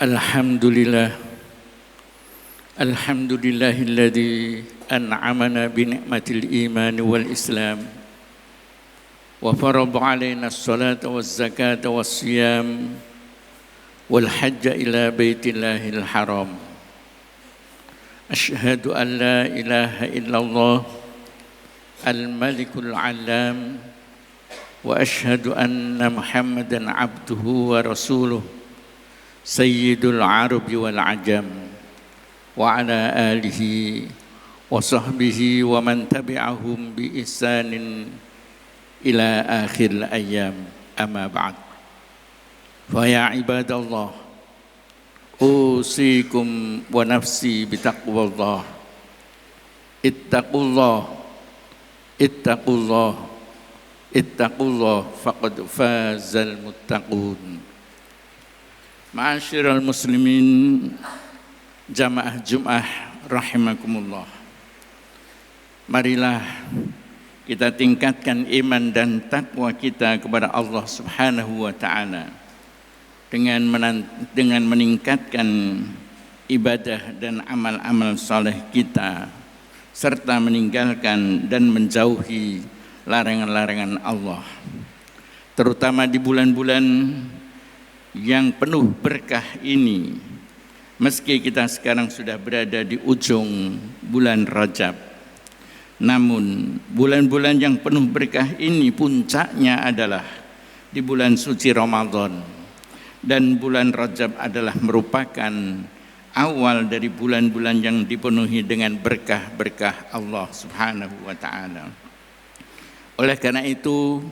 Alhamdulillah, alhamdulillahilladzi an'amana bi ni'matil iman wal islam wa farada 'alaina as-salata waz zakata was siyam wal hajja ila baitillahil haram. Asyhadu an la ilaha illallah al-malikul 'allam wa asyhadu anna Muhammadan 'abduhu wa rasuluh Sayyidul Arabi wal Ajam wa ala alihi wa sahbihi wa man tabi'ahum bi ihsanin ila akhir ayyam, amma ba'd. Fa ya ibadallah, usikum wa nafsi bitaqwallah. Ittaqullah, ittaqullah, ittaqullah faqad fazal muttaqun. Ma'asyiral muslimin, jamaah Jum'ah rahimakumullah. Marilah kita tingkatkan iman dan takwa kita kepada Allah Subhanahu wa taala dengan meningkatkan ibadah dan amal-amal saleh kita serta meninggalkan dan menjauhi larangan-larangan Allah. Terutama di bulan-bulan yang penuh berkah ini, meski kita sekarang sudah berada di ujung bulan Rajab, namun bulan-bulan yang penuh berkah ini puncaknya adalah di bulan suci Ramadan, dan bulan Rajab adalah merupakan awal dari bulan-bulan yang dipenuhi dengan berkah-berkah Allah Subhanahu wa taala. Oleh karena itu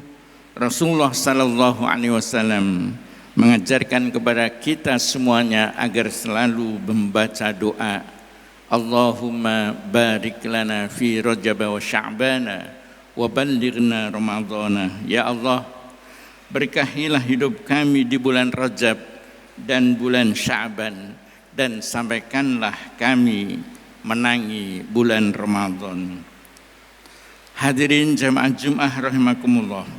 Rasulullah sallallahu alaihi wasallam mengajarkan kepada kita semuanya agar selalu membaca doa Allahumma barik lana fi Rajab wa Sya'bana wa ballighna Ramadhana. Ya Allah, berkahilah hidup kami di bulan Rajab dan bulan Sya'ban, dan sampaikanlah kami menangi bulan Ramadan. Hadirin jamaah Jum'ah rahimakumullah,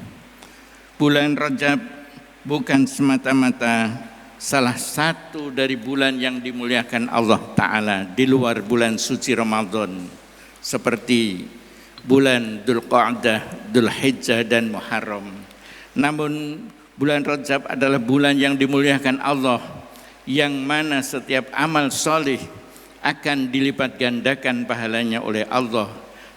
bulan Rajab bukan semata-mata salah satu dari bulan yang dimuliakan Allah Ta'ala di luar bulan suci Ramadan, seperti bulan Dzulqa'dah, Dzulhijjah dan Muharram. Namun bulan Rajab adalah bulan yang dimuliakan Allah, yang mana setiap amal soleh akan dilipat gandakan pahalanya oleh Allah,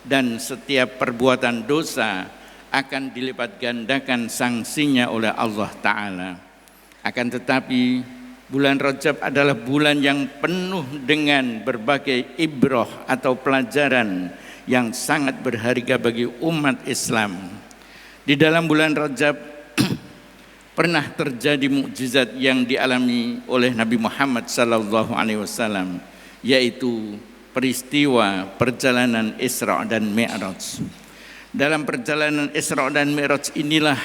dan setiap perbuatan dosa akan dilipat gandakan sanksinya oleh Allah Ta'ala. Akan tetapi bulan Rajab adalah bulan yang penuh dengan berbagai ibrah atau pelajaran yang sangat berharga bagi umat Islam. Di dalam bulan Rajab pernah terjadi mukjizat yang dialami oleh Nabi Muhammad SAW, yaitu peristiwa perjalanan Isra dan Mi'raj. Dalam perjalanan Isra dan Mi'raj inilah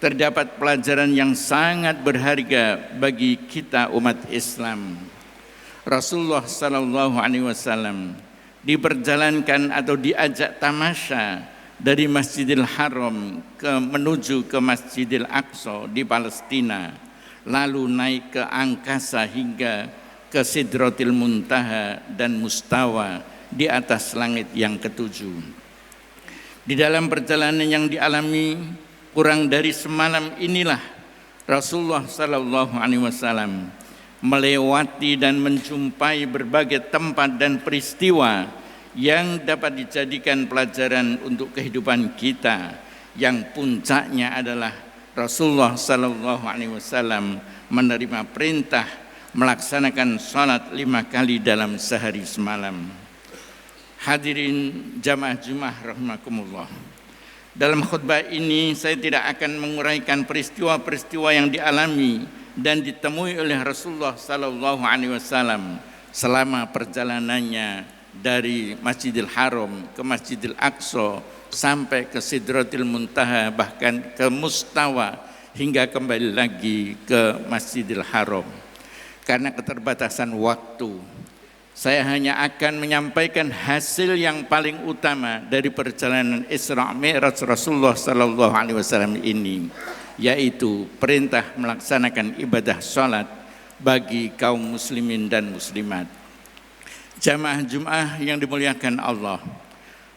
terdapat pelajaran yang sangat berharga bagi kita umat Islam. Rasulullah sallallahu alaihi wasallam diperjalankan atau diajak tamasya dari Masjidil Haram menuju ke Masjidil Aqsa di Palestina, lalu naik ke angkasa hingga ke Sidratil Muntaha dan Mustawa di atas langit yang ketujuh. Di dalam perjalanan yang dialami kurang dari semalam inilah Rasulullah sallallahu alaihi wasallam melewati dan menjumpai berbagai tempat dan peristiwa yang dapat dijadikan pelajaran untuk kehidupan kita, yang puncaknya adalah Rasulullah sallallahu alaihi wasallam menerima perintah melaksanakan salat 5 kali dalam sehari semalam. Hadirin jamaah Jum'ah rahimakumullah, dalam khutbah ini saya tidak akan menguraikan peristiwa-peristiwa yang dialami dan ditemui oleh Rasulullah sallallahu alaihi wasallam selama perjalanannya dari Masjidil Haram ke Masjidil Aqsa sampai ke Sidratil Muntaha, bahkan ke Mustawa, hingga kembali lagi ke Masjidil Haram. Karena keterbatasan waktu, saya hanya akan menyampaikan hasil yang paling utama dari perjalanan Isra Mi'raj Rasulullah sallallahu alaihi wasallam ini, yaitu perintah melaksanakan ibadah salat bagi kaum muslimin dan muslimat. Jamaah Jumat yang dimuliakan Allah,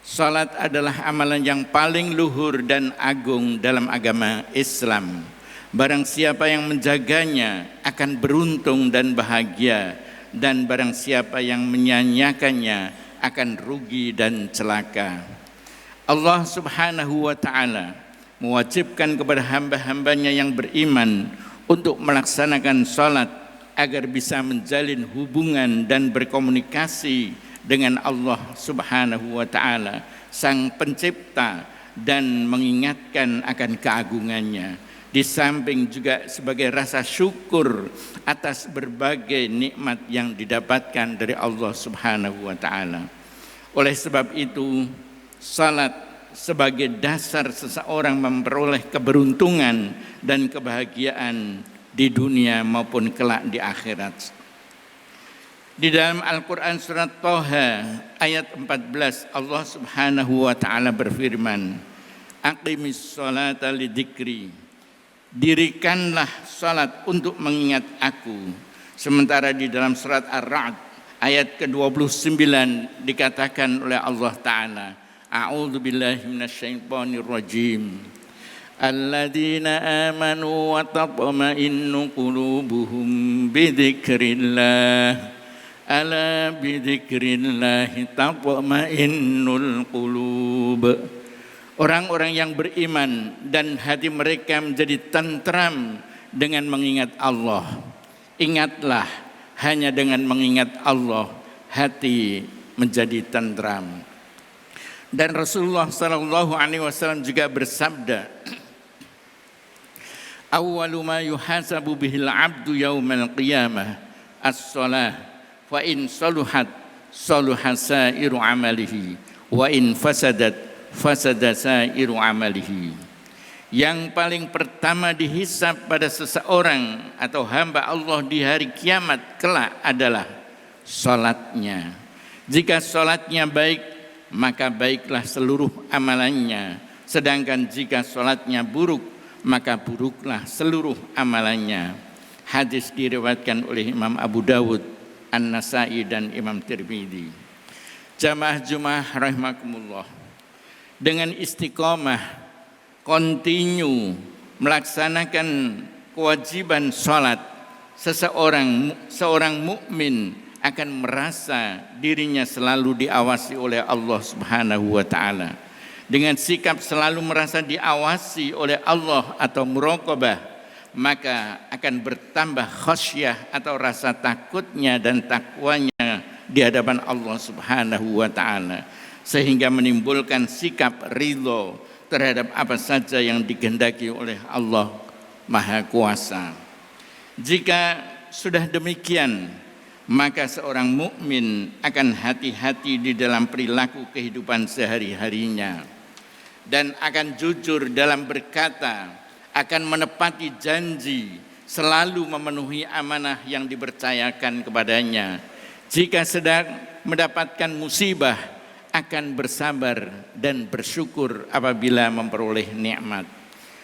salat adalah amalan yang paling luhur dan agung dalam agama Islam. Barang siapa yang menjaganya akan beruntung dan bahagia, dan barang siapa yang menyanyiakannya akan rugi dan celaka. Allah Subhanahu wa ta'ala mewajibkan kepada hamba-hambanya yang beriman untuk melaksanakan salat agar bisa menjalin hubungan dan berkomunikasi dengan Allah Subhanahu wa ta'ala, Sang Pencipta, dan mengingatkan akan keagungannya. Di samping juga sebagai rasa syukur atas berbagai nikmat yang didapatkan dari Allah Subhanahu wa ta'ala. Oleh sebab itu, salat sebagai dasar seseorang memperoleh keberuntungan dan kebahagiaan di dunia maupun kelak di akhirat. Di dalam Al-Quran surat Thaha ayat 14, Allah Subhanahu wa ta'ala berfirman, aqimis sholata lidzikri, dirikanlah salat untuk mengingat aku. Sementara di dalam surat Ar-Ra'd ayat ke-29 dikatakan oleh Allah Ta'ala, a'udzu billahi minasyaitonir rajim, alladzina amanu wa tatma'innu qulubuhum bidzikrillah, ala bidzikrillah tatma'innul qulub. Orang-orang yang beriman dan hati mereka menjadi tentram dengan mengingat Allah. Ingatlah, hanya dengan mengingat Allah hati menjadi tentram. Dan Rasulullah SAW juga bersabda, awwalu ma yuhasabu bihil abdu yaumal qiyamah as-salah, fa in saluhat saluha sairu amalihi, wa in fasadat fasada sairu amalihi. Yang paling pertama dihisab pada seseorang atau hamba Allah di hari kiamat kelak adalah salatnya. Jika salatnya baik, maka baiklah seluruh amalannya. Sedangkan jika salatnya buruk, maka buruklah seluruh amalannya. Hadis diriwayatkan oleh Imam Abu Dawud, An-Nasai, dan Imam Tirmidzi. Jamaah Jumat rahimakumullah, dengan istiqomah, continue melaksanakan kewajiban salat, seorang mukmin akan merasa dirinya selalu diawasi oleh Allah Subhanahu wa ta'ala. Dengan sikap selalu merasa diawasi oleh Allah atau muraqabah, maka akan bertambah khasyah atau rasa takutnya dan takwanya di hadapan Allah Subhanahu wa ta'ala, sehingga menimbulkan sikap ridho terhadap apa saja yang dikehendaki oleh Allah Maha Kuasa. Jika sudah demikian, maka seorang mukmin akan hati-hati di dalam perilaku kehidupan sehari-harinya dan akan jujur dalam berkata, akan menepati janji, selalu memenuhi amanah yang dipercayakan kepadanya. Jika sedang mendapatkan musibah, akan bersabar dan bersyukur apabila memperoleh nikmat.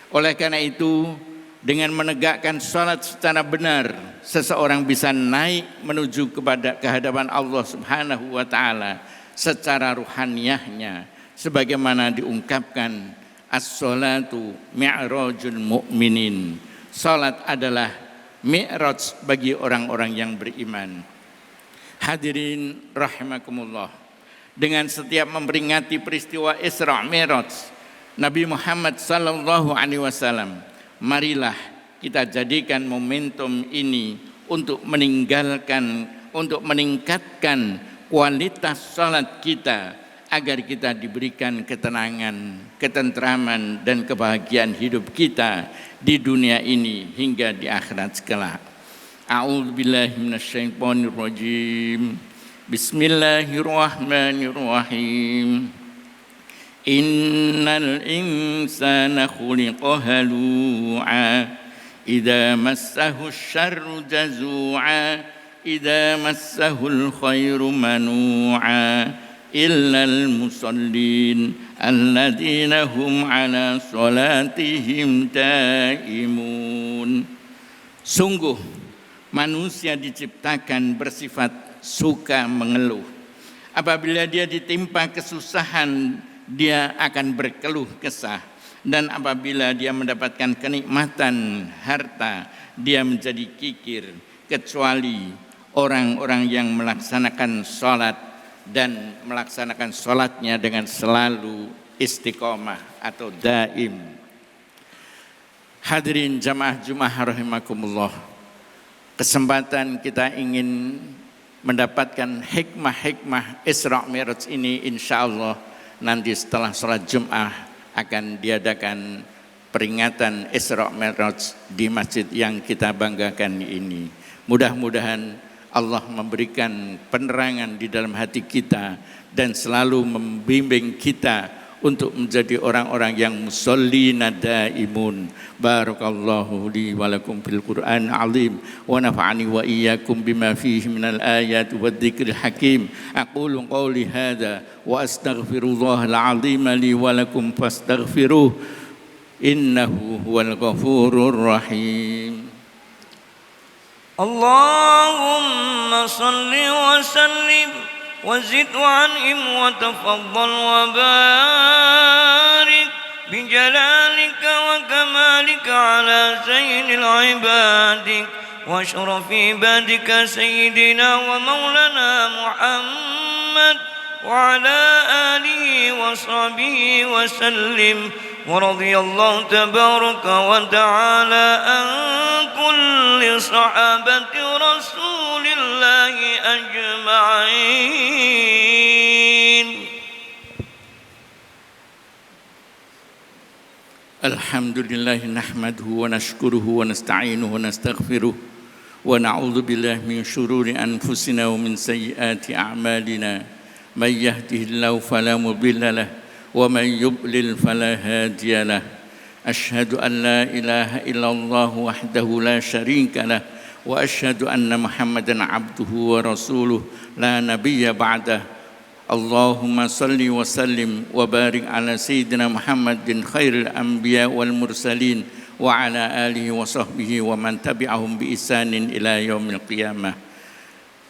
Oleh karena itu, dengan menegakkan salat secara benar, seseorang bisa naik menuju kepada kehadapan Allah Subhanahu wa ta'ala secara ruhaniyahnya, sebagaimana diungkapkan, as-salatu mi'rajul mu'minin. Salat adalah mi'raj bagi orang-orang yang beriman. Hadirin rahimakumullah, dengan setiap memperingati peristiwa Isra Mi'raj Nabi Muhammad sallallahu alaihi wasallam, marilah kita jadikan momentum ini untuk meningkatkan kualitas salat kita, agar kita diberikan ketenangan, ketentraman, dan kebahagiaan hidup kita di dunia ini hingga di akhirat kelak. A'udzubillahi minasyaitonir rajim. Bismillahirrahmanirrahim. Innal insana khuliqa halu'a, idza massahu syarru jazu'a, idza massahul khairu manu'a, illal musallin alladzina hum ala salatihim daimun. Sungguh Manusia diciptakan bersifat suka mengeluh. Apabila dia ditimpa kesusahan, dia akan berkeluh kesah. Dan apabila dia mendapatkan kenikmatan harta, dia menjadi kikir. Kecuali orang-orang yang melaksanakan sholat dan melaksanakan sholatnya dengan selalu istiqomah atau daim. Hadirin jamaah Jumat rahimakumullah, kesempatan kita ingin mendapatkan hikmah-hikmah Isra Mi'raj ini, insya Allah nanti setelah sholat Jum'ah akan diadakan peringatan Isra Mi'raj di masjid yang kita banggakan ini. Mudah-mudahan Allah memberikan penerangan di dalam hati kita dan selalu membimbing kita untuk menjadi orang-orang yang musallina daimun. Barakallahu li wa lakum fil Qur'an azim wa nafa'ani wa iyyakum bima fihi minal ayati wadh-dhikril hakim. Aqulu qawli hadza wa astaghfirullahal azim li wa lakum fastaghfiruh innahu huwal ghafurur rahim. Allahumma salli wa sallim وزد وعنهم وتفضل وبارك بجلالك وكمالك على زين العباد واشرف عبادك سيدنا ومولانا محمد وعلى آله وصحبه وسلم. ورضي الله تبارك وتعالى عن كل صحابة رسول الله أجمعين. الحمد لله نحمده ونشكره ونستعينه ونستغفره ونعوذ بالله من شرور أنفسنا ومن سيئات أعمالنا. من يهده الله فلا مضل له ومن يضلل فلا هادي له. أشهد أن لا إله إلا الله وحده لا شريك له وأشهد أن محمدا عبده ورسوله لا نبي بعده. اللهم صل وسلم وبارك على سيدنا محمد خير الأنبياء والمرسلين وعلى آله وصحبه ومن تبعهم بإحسان إلى يوم القيامة.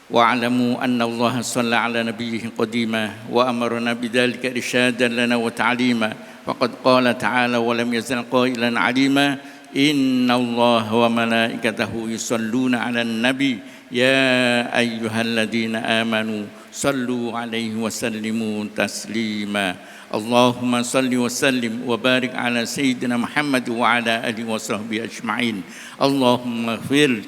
واعلموا أن الله صلى على نبيه قديما وأمرنا بذلك إرشادا لنا وتعليما. فقد قال تعالى ولم يزل قائلا عليما إن الله وملائكته يصلون على النبي يا أيها الذين آمنوا صلوا عليه وسلموا تسليما. اللهم صل وسلم وبارك على سيدنا محمد وعلى آله وصحبه أجمعين. اللهم اغفر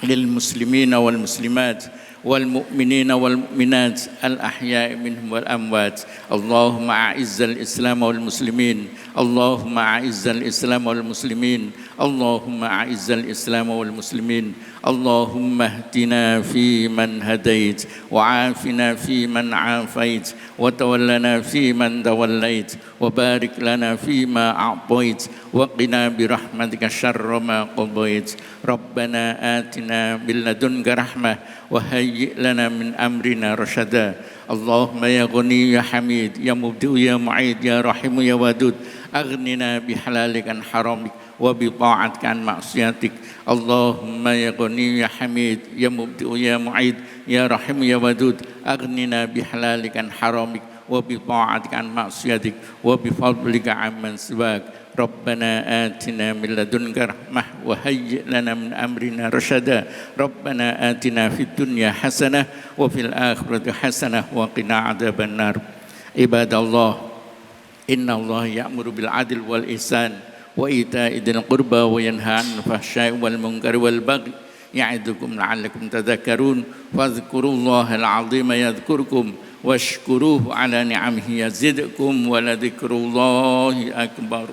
للمسلمين والمسلمات والمؤمنين والمؤمنات الأحياء منهم والأموات. اللهم أعز الإسلام والمسلمين. اللهم أعز الإسلام والمسلمين. اللهم أعز الإسلام والمسلمين. اللهم اهدنا فيمن هديت وعافنا فيمن عافيت وتولنا فيمن توليت وبارك لنا فيما أعطيت وقنا برحمتك شر ما قضيت. ربنا آتنا من لدنك رحمة وهيئ لنا من أمرنا رشدا. اللهم يا غني يا حميد يا مبدئ يا معيد يا رحيم يا ودود أغننا بحلالك عن حرامك وبطاعتك عن معصيتك. اللهم يا غني يا حميد يا مبدئ يا معيد يا رحيم يا ودود أغننا بحلالك عن حرامك وبطاعتك عن معصيتك وبفضلك عمن سواك. ربنا آتنا من لدنك رحمة وهيئ لنا من أمرنا رشدا. ربنا آتنا في الدنيا حسنة وفي الآخرة حسنة وقنا عذاب النار. عباد الله إن الله يأمر بالعدل والإحسان وإيتاء ذي القربى وينهى عن الفحشاء والمنكر والبغي يعظكم لعلكم تذكرون. فاذكروا الله العظيم يذكركم واشكروه على نعمه يزدكم ولذكر الله أكبر.